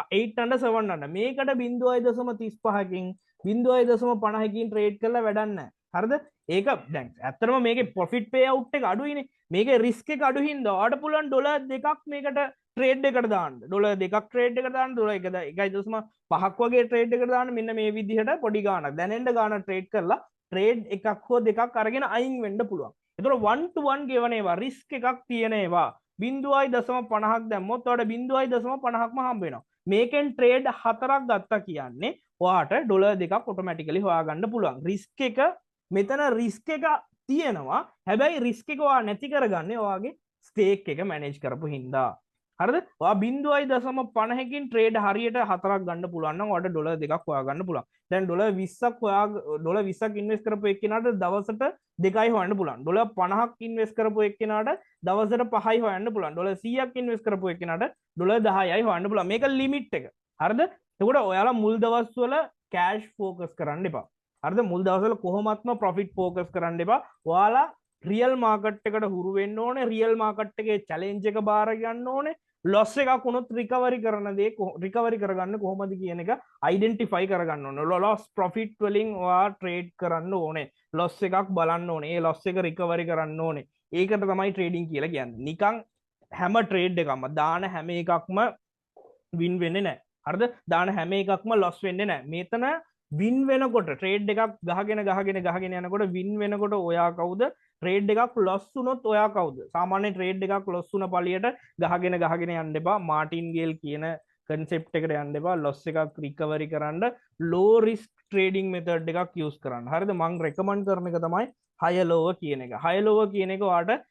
8 අnder 7 අnder මේකට 0.35කින් 0.50කින් ට්‍රේඩ් කරලා වැඩක් නැහැ. හරිද? ඒක දැන් ඇත්තටම මේකේ ප්‍රොෆිට් පේ අවුට් එක අඩුයිනේ. මේකේ රිස්ක් එක අඩු හින්දා ඔයාලට පුළුවන් ඩොලර් දෙකක් මේකට ට්‍රේඩ් එකට දාන්න. ඩොලර් දෙකක් ට්‍රේඩ් එකට දාන්න. ඩොලර් 1.5ක් වගේ ට්‍රේඩ් එකට දාන්න. මෙන්න මේ විදිහට පොඩි ගාණක් දැනෙන්න ගාණක් ට්‍රේඩ් කරලා ට්‍රේඩ් එකක් හෝ දෙකක් අරගෙන අයින් වෙන්න පුළුවන්. ඒතකොට 1 to 1 ගෙවන ඒවා රිස්ක් එකක් තියෙන ඒවා 0.50ක් දැම්මොත් ඔයාලට 0.50ක්ම හම්බ වෙනවා. මේකෙන් ට්‍රේඩ් 4ක් ගත්තා කියන්නේ ඔයාට ඩොලර් දෙකක් ඔටෝමැටිකලි හොයාගන්න පුළුවන්. රිස්ක් එක මෙතන රිස්ක් එක තියෙනවා. හැබැයි රිස්ක් එක ඔයා නැති කරගන්නේ ඔයාගේ ස්ටේක් එක මැනේජ් කරපු හින්දා. හරිද? ඔයා 0.50කින් ට්‍රේඩ් හරියට 4ක් ගන්න පුළුවන් නම් ඔයාට ඩොලර් දෙකක් හොයාගන්න පුළුවන්. දැන් ඩොලර් 20ක් ඉන්වෙස්ට් කරපු එක්කෙනාට දවසට 2යි හොයන්න පුළුවන්. ඩොලර් 50ක් ඉන්වෙස්ට් කරපු එක්කෙනාට දවසට 5යි හොයන්න පුළුවන්. ඩොලර් 100ක් ඉන්වෙස්ට් කරපු එක්කෙනාට ඩොලර් 10යි හොයන්න පුළුවන්. මේක ලිමිට් එක. හරිද? එතකොට ඔයාලා මුල් දවස්වල කෑෂ් ෆෝකස් කරන්න එපා. හරිද? මුල් දවස්වල කොහොමත්ම ප්‍රොෆිට් ෆෝකස් කරන්න එපා. ඔයාලා රියල් මාකට් එකට හුරු වෙන්න ඕනේ. රියල් මාකට් එකේ චැලෙන්ජ් එක බාර ගන්න ඕනේ. ලොස් එකක් වුණොත් රිකවරි කරන දේ රිකවරි කරගන්න කොහොමද කියන එක අයිඩෙන්ටිෆයි කරගන්න ඕනේ. ලොස් ප්‍රොෆිට් වලින් ඔයා ට්‍රේඩ් කරන්න ඕනේ. ලොස් එකක් බලන්න ඕනේ. ඒ ලොස් එක රිකවරි කරන්න ඕනේ. ඒකට තමයි ට්‍රේඩින් කියලා කියන්නේ. නිකන් හැම ට්‍රේඩ් එකක්ම දාන හැම එකක්ම වින් වෙන්නේ නැහැ. හරිද? දාන හැම එකක්ම ලොස් වෙන්නේ නැහැ. මෙතන වින් වෙනකොට ට්‍රේඩ් එකක් ගහගෙන යනකොට වින් වෙනකොට ඔයා කවුද? ට්‍රේඩ් එකක් ලොස් වුණොත් ඔයා කවුද? සාමාන්‍ය ට්‍රේඩ් එකක් ලොස් වුණ පළියට ගහගෙන යන්න එපා. මාටින් ගේල් කියන කන්සෙප්ට් එකට යන්න එපා. ලොස් එකක් රිකවරි කරන්න ලෝ රිස්ක් ට්‍රේඩින් මෙතඩ් එකක් යූස් කරන්න. හරිද? මම රෙකමන්ඩ් කරන එක තමයි higher lower කියන එක. higher lower කියන එක ඔයාට